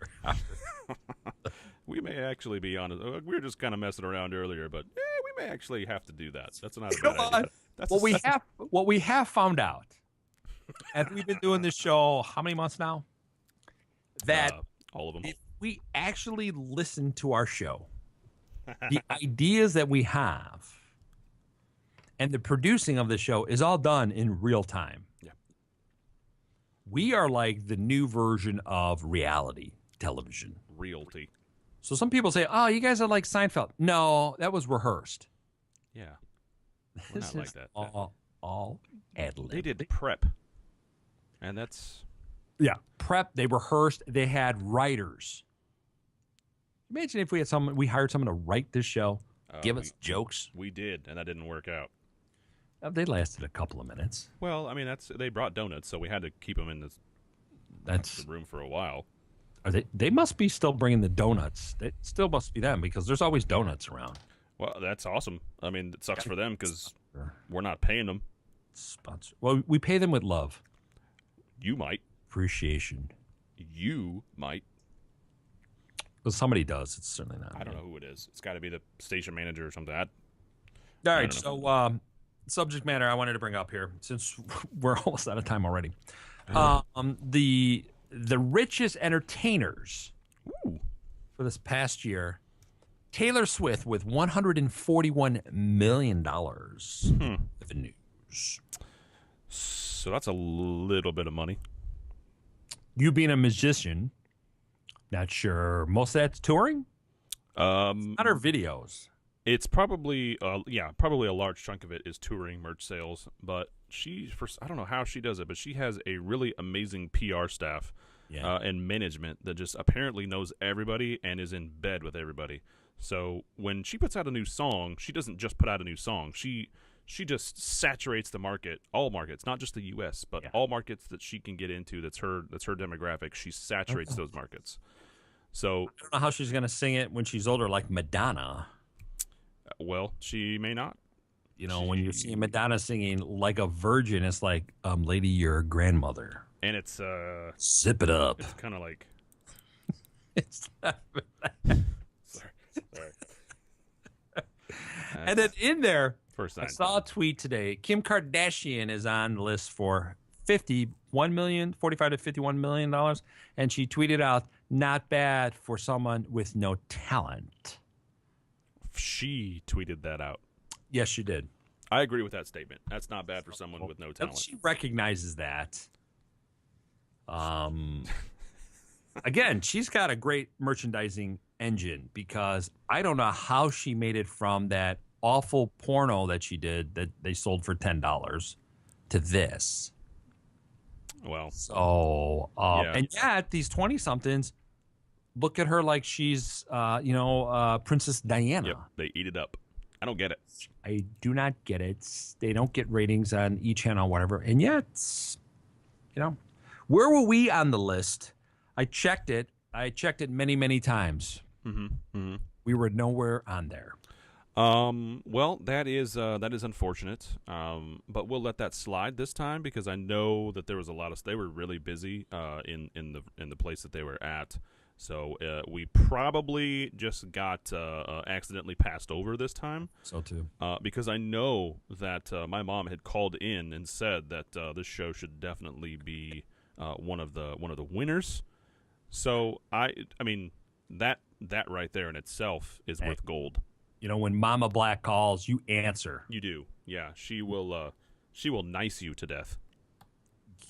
We may actually be on. We were just kind of messing around earlier, but we may actually have to do that. That's not a bad idea. That's What we have found out, and we've been doing this show how many months now? That all of them. if we actually listen to our show, the ideas that we have and the producing of the show is all done in real time. Yeah. We are like the new version of reality television. Realty. So some people say, "Oh, you guys are like Seinfeld." No, that was rehearsed. Yeah. We're This not like is that. all ad lib. They did prep, and that's Yeah, prep. They rehearsed. They had writers. Imagine if we hired someone to write this show, give us jokes. we did, and that didn't work out. They lasted a couple of minutes. Well, I mean, they brought donuts, so we had to keep them in the That's room for a while. they must be still bringing the donuts. It still must be them because there's always donuts around. Well, that's awesome. I mean, it sucks for them because we're not paying them. Sponsor. Well, we pay them with love, You might. appreciation. You might. Well, somebody does. It's certainly not. I don't know who it is. It's got to be the station manager or something. All I right. don't So, subject matter I wanted to bring up here, since we're almost out of time already. The richest entertainers for this past year, Taylor Swift with $141 million revenues. So that's a little bit of money. You being a musician, not sure. Most of that's touring? Not her videos. It's probably, probably a large chunk of it is touring, merch sales, but I don't know how she does it, but she has a really amazing PR staff and management that just apparently knows everybody and is in bed with everybody. So when she puts out a new song, she doesn't just put out a new song. She just saturates the market, all markets, not just the U.S., but all markets that she can get into. That's her demographic. She saturates those markets. So I don't know how she's going to sing it when she's older, like Madonna. Well, she may not. You know, when you see Madonna singing like a virgin, it's like, lady, you're a grandmother. And it's zip it up. It's kind of like it's not sorry. And then in there, first I saw a tweet today. Kim Kardashian is on the list for $45 to $51 million. And she tweeted out, not bad for someone with no talent. She tweeted that out. Yes, she did. I agree with that statement. That's not bad for someone with no talent. She recognizes that. Again, she's got a great merchandising engine because I don't know how she made it from that awful porno that she did that they sold for $10 to this. Well, so and yet these 20-somethings look at her like she's Princess Diana. Yep, they eat it up. I don't get it. I do not get it. They don't get ratings on E! Channel, whatever. And yet, where were we on the list? I checked it. Many, many times. Mm-hmm. Mm-hmm. We were nowhere on there. Well, that is unfortunate. But we'll let that slide this time because I know that there was a lot of. They were really busy in the place that they were at. So we probably just got accidentally passed over this time. So too. Because I know that my mom had called in and said that this show should definitely be one of the winners. So I mean that right there in itself is worth gold. You know, when Mama Black calls, you answer. You do, yeah. She will nice you to death.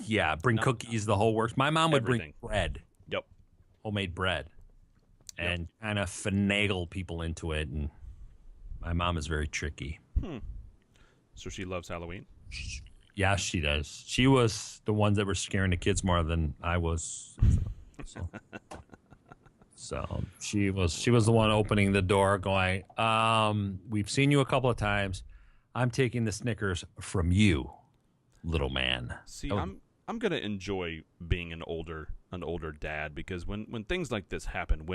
Yeah, bring cookies, the whole works. My mom would bring bread. Yep. Homemade bread, and kind of finagle people into it. And my mom is very tricky. So she loves Halloween? Yeah, she does. She was the ones that were scaring the kids more than I was. So she was the one opening the door going, we've seen you a couple of times. I'm taking the Snickers from you, little man. See, I'm going to enjoy being an older dad because when things like this happen,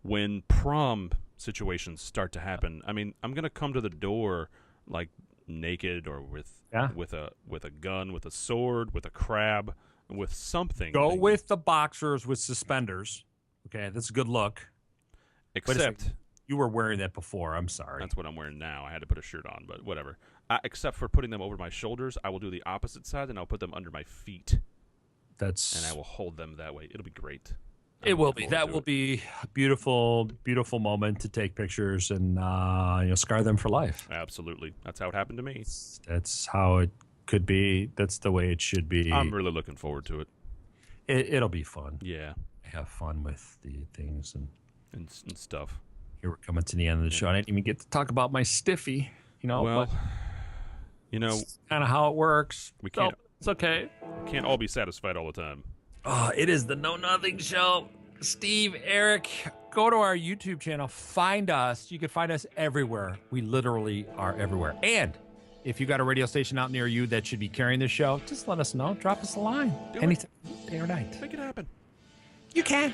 when prom situations start to happen, I mean, I'm going to come to the door like naked or with a gun, with a sword, with a crab, with something. Go with the boxers with suspenders. Okay, that's a good look. Except you were wearing that before. I'm sorry. That's what I'm wearing now. I had to put a shirt on, but whatever. Except for putting them over my shoulders, I will do the opposite side, and I'll put them under my feet. And I will hold them that way. It'll be great. It will be. That will be a beautiful, beautiful moment to take pictures and scar them for life. Absolutely. That's how it happened to me. That's how it could be. That's the way it should be. I'm really looking forward to it. It'll be fun. Yeah. Have fun with the things and stuff. Here we're coming to the end of the show. I didn't even get to talk about my stiffy. Well, kind of how it works. We can't. It's okay. Can't all be satisfied all the time. It is the Know Nothing Show. Steve, Eric, go to our YouTube channel. Find us. You can find us everywhere. We literally are everywhere. And if you got a radio station out near you that should be carrying this show, just let us know. Drop us a line. Anytime, day or night. Make it happen. You can.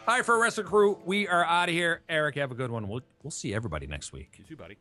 All right, for Wrestling Crew, we are out of here. Eric, have a good one. We'll see everybody next week. You too, buddy.